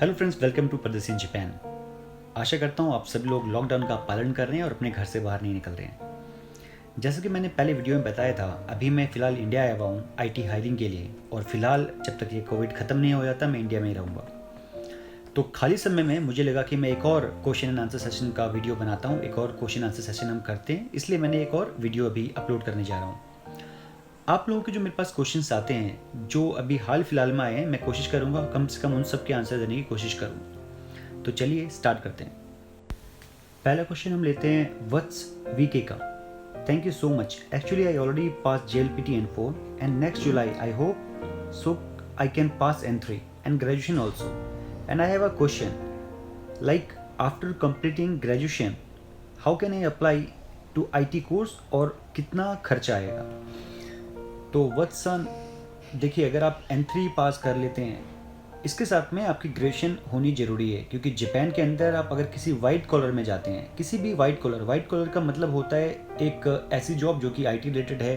Hello friends, welcome to परदेसी in Japan. आशा करता हूँ आप सभी लोग लॉकडाउन का पालन कर रहे हैं और अपने घर से बाहर नहीं निकल रहे हैं। जैसा कि मैंने पहले वीडियो में बताया था, अभी मैं फ़िलहाल इंडिया आया हुआ हूँ आईटी हायरिंग के लिए, और फिलहाल जब तक ये कोविड ख़त्म नहीं हो जाता मैं इंडिया में ही रहूँगा। तो खाली समय में मुझे लगा कि मैं एक और क्वेश्चन एंड आंसर सेशन का वीडियो बनाता हूँ, एक और क्वेश्चन आंसर सेशन हम करते हैं, इसलिए मैंने एक और वीडियो अभी अपलोड करने जा रहा हूँ। आप लोगों के जो मेरे पास क्वेश्चंस आते हैं जो अभी हाल फिलहाल में आए हैं, मैं कोशिश करूँगा कम से कम उन सब के आंसर देने की कोशिश करूँ। तो चलिए स्टार्ट करते हैं। पहला क्वेश्चन हम लेते हैं व्हाट्स वीके का। Thank you so much. Actually I already pass JLPT N4 and next July I hope so I can pass N3 and graduation also. And I have a question like after completing graduation how can I apply to IT course और कितना खर्चा आएगा। तो वत्सन, देखिए, अगर आप N3 पास कर लेते हैं, इसके साथ में आपकी ग्रेजुएशन होनी ज़रूरी है, क्योंकि जापान के अंदर आप अगर किसी वाइट कॉलर में जाते हैं, किसी भी वाइट कॉलर का मतलब होता है एक ऐसी जॉब जो कि IT रिलेटेड है,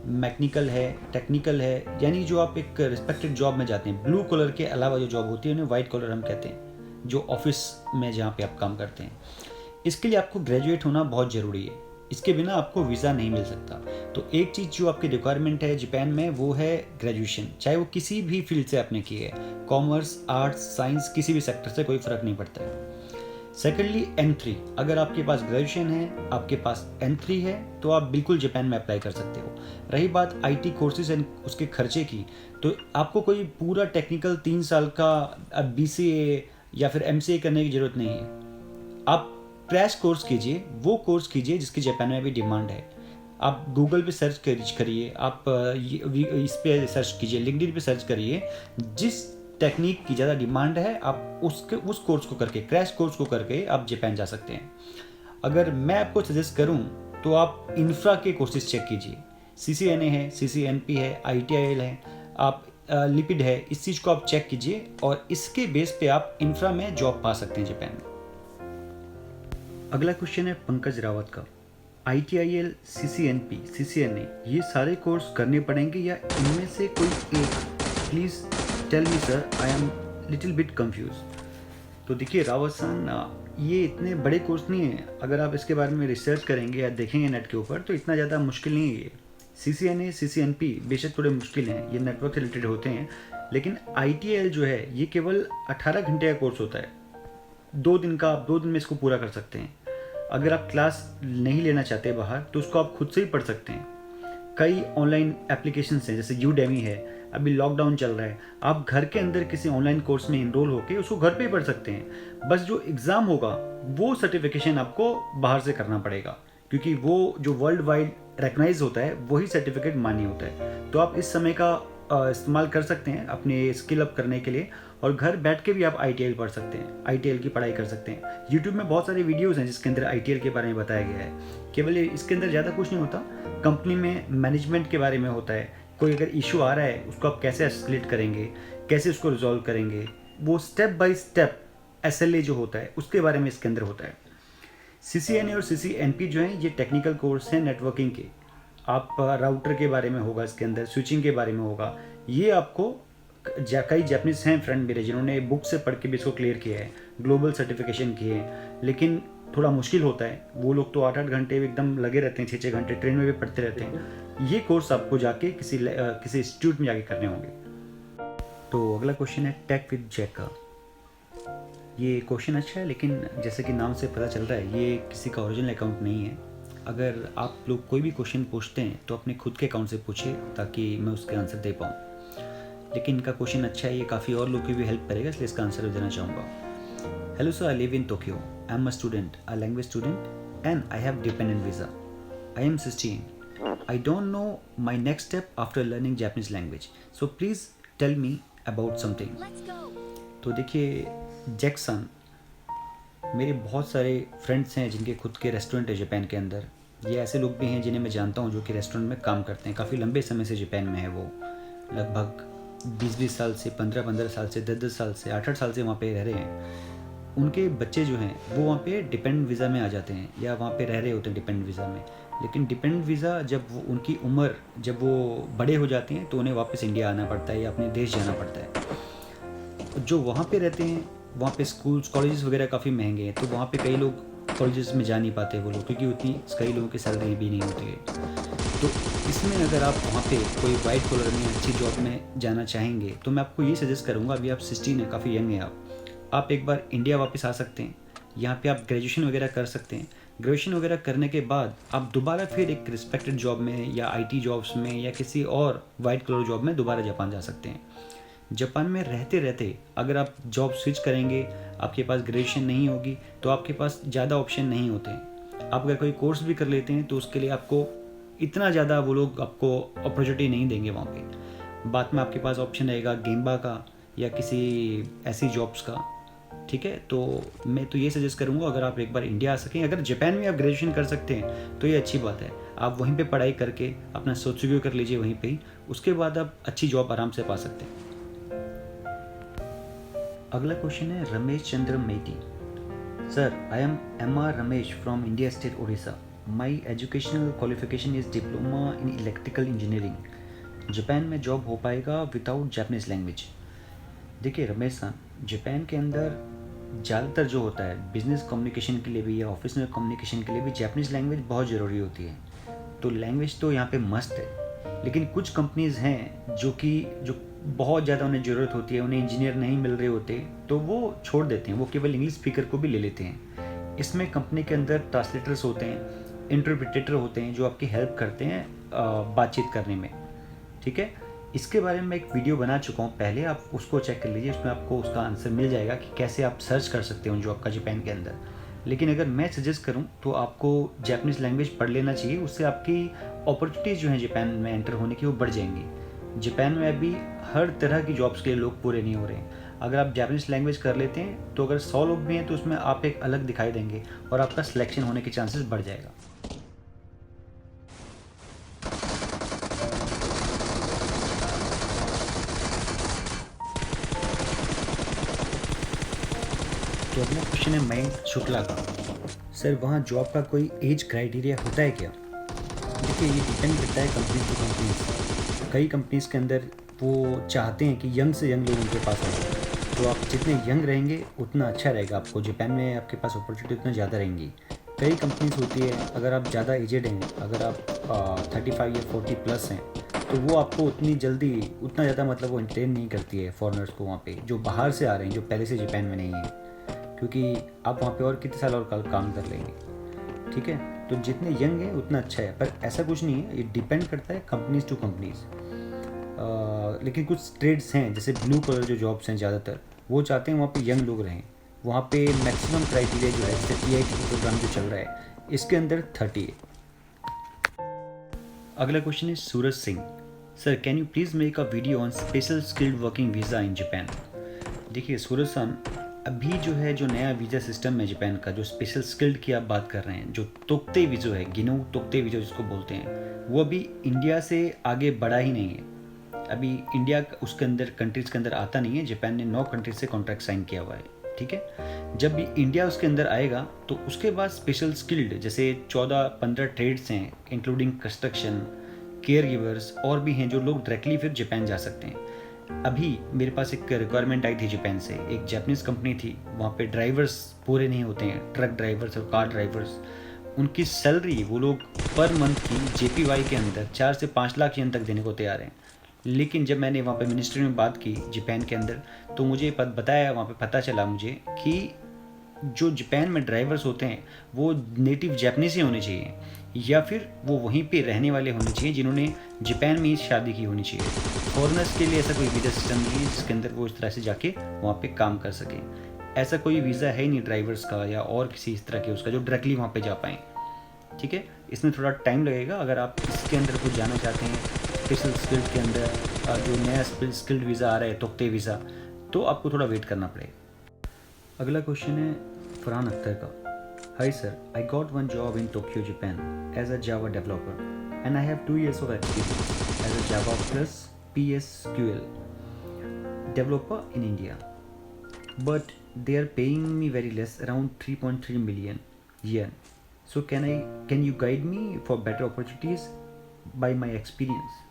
मैकेनिकल है, टेक्निकल है, यानी जो आप एक रिस्पेक्टेड जॉब में जाते हैं। ब्लू कॉलर के अलावा जो जॉब होती है उन्हें वाइट कॉलर हम कहते हैं, जो ऑफिस में जहाँ पे आप काम करते हैं। इसके लिए आपको ग्रेजुएट होना बहुत ज़रूरी है, इसके बिना आपको वीज़ा नहीं मिल सकता। तो एक चीज़ जो आपकी रिक्वायरमेंट है जापान में वो है ग्रेजुएशन, चाहे वो किसी भी फील्ड से आपने की है, कॉमर्स, आर्ट्स, साइंस, किसी भी सेक्टर से कोई फ़र्क नहीं पड़ता है। सेकेंडली N3, अगर आपके पास ग्रेजुएशन है, आपके पास N3 है, तो आप बिल्कुल जापान में अप्लाई कर सकते हो। रही बात IT कोर्सेज एंड उसके खर्चे की, तो आपको कोई पूरा टेक्निकल 3 साल का BCA या फिर MCA करने की ज़रूरत नहीं है। आप क्रैश कोर्स कीजिए, वो कोर्स कीजिए जिसकी जापान में भी डिमांड है। आप गूगल पे सर्च करिए, आप इस पे सर्च कीजिए, लिंक्डइन पे सर्च करिए, जिस टेक्निक की ज़्यादा डिमांड है आप उस कोर्स को करके, क्रैश कोर्स को करके आप जापान जा सकते हैं। अगर मैं आपको सजेस्ट करूं तो आप इंफ्रा के कोर्सेज चेक कीजिए। CCNA है, CCNP है, ITIL है, आप लिपिड है, इस चीज़ को आप चेक कीजिए और इसके बेस पे आप इंफ्रा में जॉब पा सकते हैं जापान में। अगला क्वेश्चन है पंकज रावत का। ITIL, CCNP, CCNA, ये सारे कोर्स करने पड़ेंगे या इनमें से कोई एक? Please tell me sir, I am little bit confuse. तो देखिए रावत सान, ये इतने बड़े कोर्स नहीं है। अगर आप इसके बारे में रिसर्च करेंगे या देखेंगे नेट के ऊपर तो इतना ज़्यादा मुश्किल नहीं है ये। CCNA, CCNP बेशक थोड़े मुश्किल हैं, ये नेटवर्क से रिलेटेड होते हैं, लेकिन ITIL जो है ये केवल 18 घंटे का कोर्स होता है। 2 दिन का, आप 2 दिन में इसको पूरा कर सकते हैं। अगर आप क्लास नहीं लेना चाहते बाहर तो उसको आप खुद से ही पढ़ सकते हैं। कई ऑनलाइन एप्लीकेशंस हैं, जैसे Udemy है, अभी लॉकडाउन चल रहा है, आप घर के अंदर किसी ऑनलाइन कोर्स में इनरोल होकर उसको घर पे ही पढ़ सकते हैं। बस जो एग्ज़ाम होगा वो सर्टिफिकेशन आपको बाहर से करना पड़ेगा, क्योंकि वो जो वर्ल्ड वाइड रिकग्नाइज होता है वही सर्टिफिकेट मान्य होता है। तो आप इस समय का इस्तेमाल कर सकते हैं अपने स्किल अप करने के लिए, और घर बैठ के भी आप ITIL पढ़ सकते हैं, ITIL की पढ़ाई कर सकते हैं। YouTube में बहुत सारे वीडियोस हैं जिसके अंदर ITIL के बारे में बताया गया है। केवल इसके अंदर ज़्यादा कुछ नहीं होता, कंपनी में मैनेजमेंट के बारे में होता है। कोई अगर इशू आ रहा है उसको आप कैसे एस्केलेट करेंगे, कैसे उसको रिजॉल्व करेंगे, वो स्टेप बाय स्टेप SLA जो होता है उसके बारे में इसके अंदर होता है। CCNA और CCNP जो हैं ये टेक्निकल कोर्स हैं नेटवर्किंग के। आप राउटर के बारे में होगा, इसके अंदर स्विचिंग के बारे में होगा। ये आपको कई जापानीज हैं फ्रेंड मेरे जिन्होंने बुक से पढ़ के भी इसको क्लियर किया है, ग्लोबल सर्टिफिकेशन किए हैं, लेकिन थोड़ा मुश्किल होता है। वो लोग तो 8-8 घंटे एकदम लगे रहते हैं, 6-6 घंटे ट्रेन में भी पढ़ते रहते हैं। ये कोर्स आपको जाके किसी इंस्टीट्यूट में जाके करने होंगे। तो अगला क्वेश्चन है टेक विद जैक का। ये क्वेश्चन अच्छा है, लेकिन जैसे कि नाम से पता चल रहा है ये किसी का ओरिजिनल अकाउंट नहीं है। अगर आप लोग कोई भी क्वेश्चन पूछते हैं तो अपने खुद के अकाउंट से पूछिए ताकि मैं उसके आंसर दे पाऊँ। लेकिन इनका क्वेश्चन अच्छा है, ये काफ़ी और लोग की भी हेल्प करेगा, इसलिए इसका आंसर देना चाहूँगा। Hello sir, I live in Tokyo, I am a student, a language student and I have dependent visa. I am 16। I don't know my next step after learning Japanese language, so please tell me about something. तो देखिए Jackson, मेरे बहुत सारे friends हैं जिनके खुद के restaurant है जापान के अंदर। ये ऐसे लोग भी हैं जिन्हें मैं जानता हूँ जो कि रेस्टोरेंट में काम करते हैं, काफ़ी लंबे समय से जापान में है। वो लगभग 20-20 साल से, 15-15 साल से, 10-10 साल से, 8-8 साल से वहाँ पे रह रहे हैं। उनके बच्चे जो हैं वो वहाँ पे डिपेंडेंट वीज़ा में आ जाते हैं या वहाँ पे रह रहे होते हैं डिपेंडेंट वीज़ा में। लेकिन डिपेंडेंट वीज़ा जब वो उनकी उम्र जब वो बड़े हो जाते हैं तो उन्हें वापस इंडिया आना पड़ता है या अपने देश जाना पड़ता है। जो वहाँ पे रहते हैं वहाँ पे स्कूल्स कॉलेजेस वगैरह काफ़ी महंगे हैं, तो वहाँ पे कई लोग कॉलेजेस में जा नहीं पाते वो लोग, क्योंकि उतनी कई लोगों की सैलरी भी नहीं होती है। तो इसमें अगर आप वहाँ पे कोई वाइट कॉलर में अच्छी जॉब में जाना चाहेंगे, तो मैं आपको ये सजेस्ट करूँगा, अभी आप 16 हैं, काफ़ी यंग हैं आप एक बार इंडिया वापस आ सकते हैं। यहाँ पे आप ग्रेजुएशन वगैरह कर सकते हैं। ग्रेजुएशन वगैरह करने के बाद आप दोबारा फिर एक रिस्पेक्टेड जॉब में या आईटी जॉब्स में या किसी और वाइट कॉलर जॉब में दोबारा जापान जा सकते हैं। जापान में रहते रहते अगर आप जॉब स्विच करेंगे, आपके पास ग्रेजुएशन नहीं होगी, तो आपके पास ज़्यादा ऑप्शन नहीं होते हैं। आप अगर कोई कोर्स भी कर लेते हैं तो उसके लिए आपको इतना ज़्यादा वो लोग आपको अपॉर्चुनिटी नहीं देंगे वहाँ पे। बाद में आपके पास ऑप्शन रहेगा गेम्बा का या किसी ऐसी जॉब्स का। ठीक है, तो मैं तो ये सजेस्ट करूँगा, अगर आप एक बार इंडिया आ सकें, अगर जापान में आप ग्रेजुएशन कर सकते हैं तो ये अच्छी बात है। आप वहीं पे पढ़ाई करके अपना सोच सिक्योर कर लीजिए वहीं पे ही, उसके बाद आप अच्छी जॉब आराम से पा सकते हैं। अगला क्वेश्चन है रमेश चंद्र मेटी। Sir, I am MR Ramesh from India state Odisha. My educational qualification is diploma in electrical engineering. Japan में जॉब हो पाएगा विदाउट जापानीज़ लैंग्वेज? देखिए रमेश साहब, जापान के अंदर ज़्यादातर जो होता है बिजनेस कम्युनिकेशन के लिए भी या ऑफिस में कम्युनिकेशन के लिए भी जापानीज़ लैंग्वेज बहुत ज़रूरी होती है। तो लैंग्वेज तो यहाँ पे मस्ट है, लेकिन कुछ कंपनीज़ हैं जो बहुत ज़्यादा उन्हें ज़रूरत होती है, उन्हें इंजीनियर नहीं मिल रहे होते, तो वो छोड़ देते हैं, वो केवल इंग्लिश स्पीकर को भी ले लेते हैं। इसमें कंपनी के अंदर ट्रांसलेटर्स होते हैं, इंटरप्रिटेटर होते हैं जो आपकी हेल्प करते हैं बातचीत करने में। ठीक है, इसके बारे में मैं एक वीडियो बना चुका हूँ पहले, आप उसको चेक कर लीजिए, उसमें आपको उसका आंसर मिल जाएगा कि कैसे आप सर्च कर सकते हो जॉब का जापान के अंदर। लेकिन अगर मैं सजेस्ट करूँ तो आपको जापानीज़ लैंग्वेज पढ़ लेना चाहिए, उससे आपकी अपॉर्चुनिटीज़ जो हैं जापान में एंटर होने की वो बढ़ जाएंगी। जापान में अभी हर तरह की जॉब्स के लिए लोग पूरे नहीं हो रहे हैं। अगर आप जापानीज़ लैंग्वेज कर लेते हैं तो अगर 100 लोग भी हैं तो उसमें आप एक अलग दिखाई देंगे और आपका सिलेक्शन होने के चांसेस बढ़ जाएगा। तो अगला क्वेश्चन है मयंक शुक्ला का। सर, वहाँ जॉब का कोई एज क्राइटेरिया होता है क्या? देखिए, ये डिपेंड करता है कंपनी टू कंपनीज। कई कंपनीज़ के अंदर वो चाहते हैं कि यंग से यंग लोग उनके पास आए, तो आप जितने यंग रहेंगे उतना अच्छा रहेगा आपको। जापान में आपके पास अपॉर्चुनिटी उतना ज़्यादा रहेंगी। कई कंपनीज होती है, अगर आप ज़्यादा एजेड हैं, अगर आप 35 या 40 प्लस हैं, तो वो आपको उतनी जल्दी उतना ज़्यादा मतलब वो इंटरटेन नहीं करती है फॉरेनर्स को वहाँ पे, जो बाहर से आ रहे हैं, जो पहले से जापान में नहीं है, क्योंकि आप वहाँ पे और कितने साल और काम कर लेंगे। ठीक है, तो जितने यंग हैं उतना अच्छा है, पर ऐसा कुछ नहीं है, ये डिपेंड करता है कंपनीज टू कंपनीज। लेकिन कुछ ट्रेड्स हैं जैसे ब्लू कलर जो जॉब्स हैं ज़्यादातर, वो चाहते हैं वहाँ पे यंग लोग रहें। वहाँ पे मैक्सिमम क्राइटेरिया जो है, जैसे PIT प्रोग्राम जो चल रहा है, इसके अंदर 30 है। अगला क्वेश्चन है Suraj Singh. Sir, can you please make a video on special skilled working visa in Japan? देखिए सूरज सन, अभी जो है, जो नया वीज़ा सिस्टम है जापान का, जो स्पेशल स्किल्ड की आप बात कर रहे हैं, जो तोक्ते वीज़ो है, गिनो तोक्ते वीज़ो जिसको बोलते हैं, वो अभी इंडिया से आगे बढ़ा ही नहीं है। अभी इंडिया उसके अंदर कंट्रीज़ के अंदर आता नहीं है। जापान ने 9 कंट्रीज से कॉन्ट्रैक्ट साइन किया हुआ है। ठीक है, जब भी इंडिया उसके अंदर आएगा तो उसके बाद स्पेशल स्किल्ड जैसे 14-15 ट्रेड्स हैं, इंक्लूडिंग कंस्ट्रक्शन, केयर गिवर्स और भी हैं, जो लोग डायरेक्टली फिर जापान जा सकते हैं। अभी मेरे पास एक रिक्वायरमेंट आई थी जापान से, एक जापानीज़ कंपनी थी, वहाँ पे ड्राइवर्स पूरे नहीं होते हैं, ट्रक ड्राइवर्स और कार ड्राइवर्स। उनकी सैलरी वो लोग पर मंथ की JPY के अंदर 4 से 5 लाख येन तक देने को तैयार हैं। लेकिन जब मैंने वहाँ पे मिनिस्ट्री में बात की जापान के अंदर, तो मुझे बताया, वहाँ पे पता चला मुझे कि जो जापान में ड्राइवर्स होते हैं वो नेटिव जापानीज ही होने चाहिए, या फिर वो वहीं पे रहने वाले होने चाहिए जिन्होंने जापान में ही शादी की होनी चाहिए। फॉरेनर्स के लिए ऐसा कोई वीज़ा सिस्टम नहीं है जिसके अंदर वो इस तरह से जाके वहाँ पे काम कर सकें। ऐसा कोई वीज़ा है ही नहीं ड्राइवर्स का या और किसी इस तरह के उसका जो डायरेक्टली वहाँ पे जा पाएँ। ठीक है, इसमें थोड़ा टाइम लगेगा। अगर आप इसके अंदर कुछ जाना चाहते हैं स्पेशल स्किल्ड के अंदर, जो नया स्किल्ड वीज़ा आ रहा है तोक्ते वीज़ा, तो आपको थोड़ा वेट करना पड़ेगा। अगला क्वेश्चन है फरहान अख्तर का। Hi sir, I got one job in Tokyo Japan as a Java developer and I have 2 years of experience as a Java plus PSQL developer in India, but they are paying me very less, around 3.3 million yen. So can you guide me for better opportunities by my experience?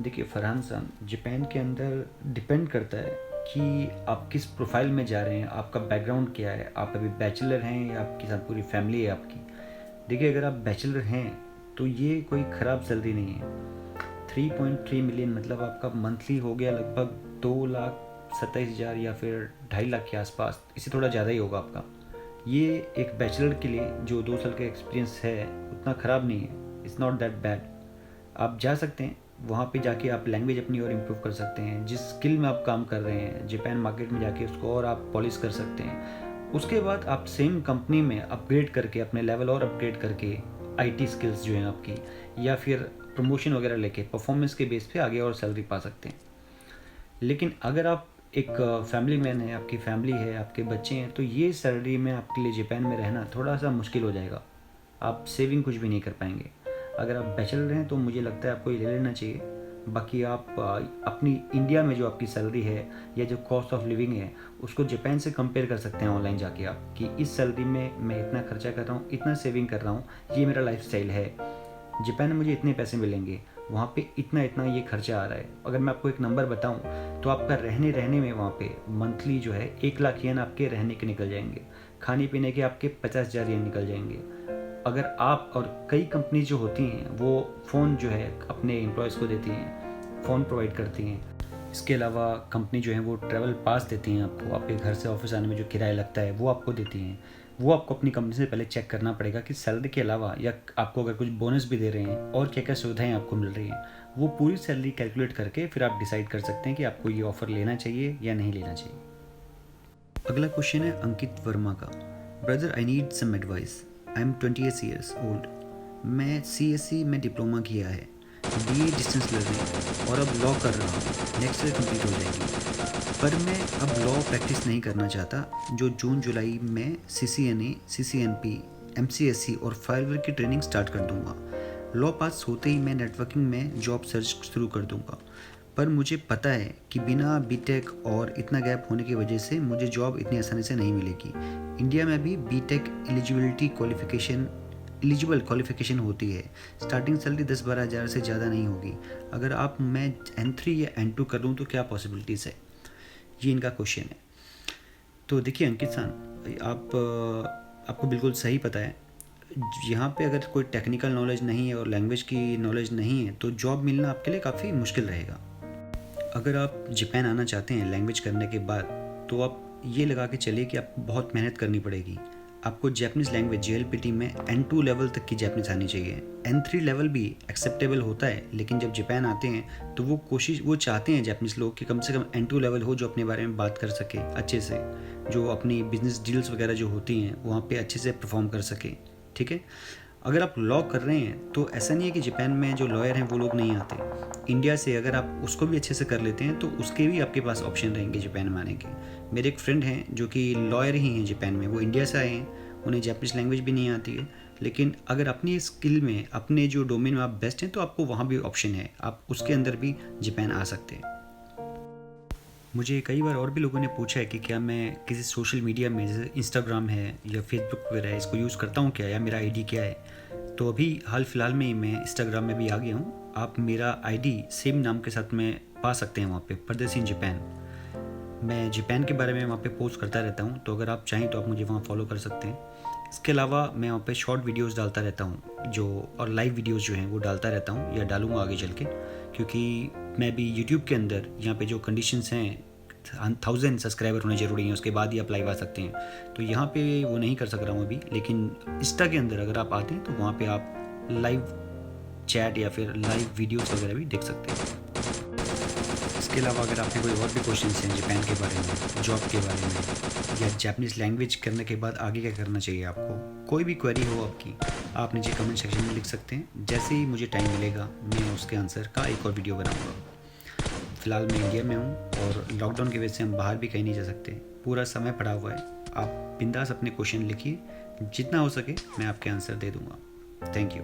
देखिए फरहान साहब, Japan के अंदर depend करता है कि आप किस profile में जा रहे हैं, आपका बैकग्राउंड क्या है, आप अभी बैचलर हैं या आपके साथ पूरी फैमिली है आपकी। देखिए, अगर आप बैचलर हैं तो ये कोई ख़राब सैलरी नहीं है। 3.3 मिलियन मतलब आपका मंथली हो गया लगभग 2,27,000 या फिर 2.5 लाख के आसपास, इससे थोड़ा ज़्यादा ही होगा आपका। ये एक बैचलर के लिए जो 2 साल का एक्सपीरियंस है उतना ख़राब नहीं है, इट्स नॉट दैट बैड। आप जा सकते हैं, वहाँ पे जाके आप लैंग्वेज अपनी और इम्प्रूव कर सकते हैं। जिस स्किल में आप काम कर रहे हैं जापान मार्केट में जाके उसको और आप पॉलिश कर सकते हैं। उसके बाद आप सेम कंपनी में अपग्रेड करके अपने लेवल और अपग्रेड करके आईटी स्किल्स जो हैं आपकी, या फिर प्रमोशन वगैरह लेके परफॉर्मेंस के बेस पे आगे और सैलरी पा सकते हैं। लेकिन अगर आप एक फैमिली मैन है, आपकी फैमिली है, आपके बच्चे हैं, तो ये सैलरी में आपके लिए जापान में रहना थोड़ा सा मुश्किल हो जाएगा। आप सेविंग कुछ भी नहीं कर पाएंगे। अगर आप बैचलर हैं तो मुझे लगता है आपको ये ले लेना चाहिए। बाकी आप अपनी इंडिया में जो आपकी सैलरी है या जो कॉस्ट ऑफ लिविंग है उसको जापान से कंपेयर कर सकते हैं ऑनलाइन जाके आप, कि इस सैलरी में मैं इतना खर्चा कर रहा हूँ, इतना सेविंग कर रहा हूँ, ये मेरा लाइफस्टाइल है। जापान में मुझे इतने पैसे मिलेंगे, वहाँ पे इतना इतना ये खर्चा आ रहा है। अगर मैं आपको एक नंबर बताऊँ तो आपका रहने में वहाँ पे मंथली जो है 1 लाख येन आपके रहने के निकल जाएंगे, खाने पीने के आपके 50,000 येन निकल जाएंगे। अगर आप और कई कंपनी जो होती हैं वो फ़ोन जो है अपने एम्प्लॉयज़ को देती हैं, फ़ोन प्रोवाइड करती हैं। इसके अलावा कंपनी जो है वो ट्रैवल पास देती हैं आपको, आपके घर से ऑफिस आने में जो किराया लगता है वो आपको देती हैं। वो आपको अपनी कंपनी से पहले चेक करना पड़ेगा कि सैलरी के अलावा या आपको अगर कुछ बोनस भी दे रहे हैं और क्या क्या सुविधाएं आपको मिल रही हैं, वो पूरी सैलरी कैलकुलेट करके फिर आप डिसाइड कर सकते हैं कि आपको ये ऑफ़र लेना चाहिए या नहीं लेना चाहिए। अगला क्वेश्चन है अंकित वर्मा का। Brother, I need some advice. I am 28 years old. मैं CSE में डिप्लोमा किया है, BA डिस्टेंस लर्निंग और अब लॉ कर रहा हूँ। नेक्स्ट ईयर कंप्लीट हो जाएगी, पर मैं अब लॉ प्रैक्टिस नहीं करना चाहता। जो जून जुलाई में CCNA, CCNP, MCSE और फायरवर्क की ट्रेनिंग स्टार्ट कर दूँगा। लॉ पास होते ही मैं नेटवर्किंग में जॉब सर्च शुरू कर दूँगा, पर मुझे पता है कि बिना बीटेक और इतना गैप होने की वजह से मुझे जॉब इतनी आसानी से नहीं मिलेगी। इंडिया में भी बीटेक एलिजिबल क्वालिफिकेशन होती है। स्टार्टिंग सैलरी 10-12 हज़ार से ज़्यादा नहीं होगी। अगर मैं N3 या N2 कर लूँ तो क्या पॉसिबिलिटीज़ है, ये इनका क्वेश्चन है। तो देखिए अंकित सान, आपको बिल्कुल सही पता है। यहाँ पे अगर कोई टेक्निकल नॉलेज नहीं है और लैंग्वेज की नॉलेज नहीं है तो जॉब मिलना आपके लिए काफ़ी मुश्किल रहेगा। अगर आप जापान आना चाहते हैं लैंग्वेज करने के बाद, तो आप ये लगा के चलिए कि आपको बहुत मेहनत करनी पड़ेगी। आपको जापानीज़ लैंग्वेज JLPT में N2 लेवल तक की जापानीज़ आनी चाहिए। N3 लेवल भी एक्सेप्टेबल होता है, लेकिन जब जापान आते हैं तो वो चाहते हैं जापानीज़ लोग कि कम से कम N2 लेवल हो, जो अपने बारे में बात कर सके अच्छे से, जो अपनी बिजनेस डील्स वगैरह जो होती हैं वहाँ पे अच्छे से परफॉर्म कर सके। ठीक है। अगर आप लॉ कर रहे हैं तो ऐसा नहीं है कि जापान में जो लॉयर हैं वो लोग नहीं आते। इंडिया से अगर आप उसको भी अच्छे से कर लेते हैं तो उसके भी आपके पास ऑप्शन रहेंगे जापान में आने के। मेरे एक फ्रेंड हैं जो कि लॉयर ही हैं जापान में, वो इंडिया से आए हैं, उन्हें जापानीज़ लैंग्वेज भी नहीं आती है, लेकिन अगर अपनी स्किल में, अपने जो डोमेन में आप बेस्ट हैं तो आपको वहाँ भी ऑप्शन है, आप उसके अंदर भी जापान आ सकते हैं। मुझे कई बार और भी लोगों ने पूछा है कि क्या मैं किसी सोशल मीडिया में, जैसे इंस्टाग्राम है या फेसबुक वगैरह है, इसको यूज़ करता हूँ क्या, या मेरा आईडी क्या है। तो अभी हाल फिलहाल में ही मैं इंस्टाग्राम में भी आ गया हूँ। आप मेरा आईडी सेम नाम के साथ में पा सकते हैं वहाँ पे, परदेसी इन जापान। मैं जापान के बारे में वहाँ पे पोस्ट करता रहता हूँ, तो अगर आप चाहें तो आप मुझे वहाँ फॉलो कर सकते हैं। इसके अलावा मैं वहाँ पे शॉर्ट वीडियोस डालता रहता हूँ और लाइव वीडियोस जो हैं वो डालता रहता हूँ या डालूँगा आगे चल के, क्योंकि मैं भी यूट्यूब के अंदर यहाँ पे जो कंडीशंस हैं 1000 सब्सक्राइबर होने ज़रूरी हैं, उसके बाद ही आप लाइव आ सकते हैं। तो यहाँ पे वो नहीं कर सक रहा हूँ अभी, लेकिन इंस्टा के अंदर अगर आप आते हैं तो वहाँ पे आप लाइव चैट या फिर लाइव वीडियोस वगैरह भी देख सकते हैं। इसके अलावा अगर आपके कोई और भी क्वेश्चन हैं जापान के बारे में, जॉब के बारे में, या जापानीज़ लैंग्वेज करने के बाद आगे क्या करना चाहिए आपको, कोई भी क्वेरी हो आपकी, आप नीचे कमेंट सेक्शन में लिख सकते हैं। जैसे ही मुझे टाइम मिलेगा मैं उसके आंसर का एक और वीडियो बनाऊँगा। फ़िलहाल मैं इंडिया में हूँ और लॉकडाउन की वजह से हम बाहर भी कहीं नहीं जा सकते, पूरा समय पड़ा हुआ है। आप बिंदास अपने क्वेश्चन लिखिए, जितना हो सके मैं आपके आंसर दे दूँगा। Thank you.